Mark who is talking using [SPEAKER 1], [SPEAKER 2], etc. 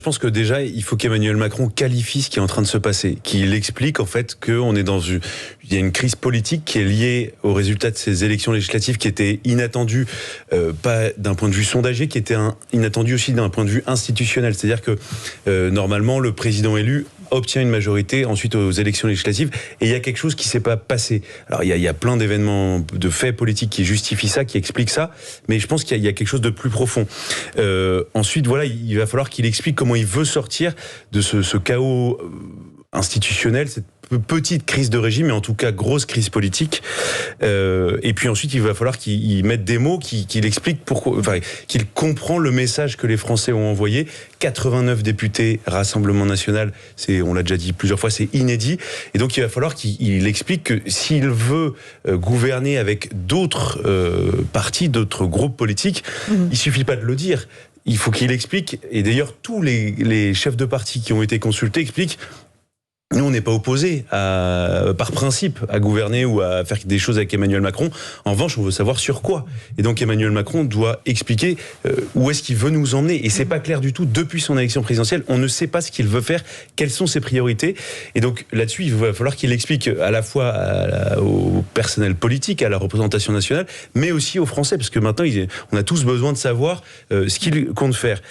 [SPEAKER 1] Je pense que déjà, il faut qu'Emmanuel Macron qualifie ce qui est en train de se passer, qu'il explique en fait qu'on est il y a une crise politique qui est liée au résultat de ces élections législatives qui étaient inattendues, pas d'un point de vue sondagier, qui étaient inattendues aussi d'un point de vue institutionnel. C'est-à-dire que normalement, le président élu obtient une majorité ensuite aux élections législatives, et il y a quelque chose qui s'est pas passé. Alors il y a plein d'événements, de faits politiques qui justifient ça, qui expliquent ça, mais je pense qu'il y a quelque chose de plus profond. Ensuite, voilà, il va falloir qu'il explique comment il veut sortir de ce chaos institutionnel, cette petite crise de régime, mais en tout cas grosse crise politique. Et puis ensuite, il va falloir qu'il mette des mots, qu'il explique pourquoi, enfin, qu'il comprend le message que les Français ont envoyé. 89 députés, Rassemblement National, on l'a déjà dit plusieurs fois, c'est inédit. Et donc il va falloir qu'il explique que s'il veut gouverner avec d'autres partis, d'autres groupes politiques, il suffit pas de le dire. Il faut qu'il explique, et d'ailleurs tous les chefs de parti qui ont été consultés expliquent. Nous, on n'est pas opposés par principe à gouverner ou à faire des choses avec Emmanuel Macron. En revanche, on veut savoir sur quoi. Et donc Emmanuel Macron doit expliquer où est-ce qu'il veut nous emmener. Et c'est pas clair du tout depuis son élection présidentielle. On ne sait pas ce qu'il veut faire, quelles sont ses priorités. Et donc là-dessus, il va falloir qu'il explique à la fois au personnel politique, à la représentation nationale, mais aussi aux Français, parce que maintenant, on a tous besoin de savoir ce qu'il compte faire.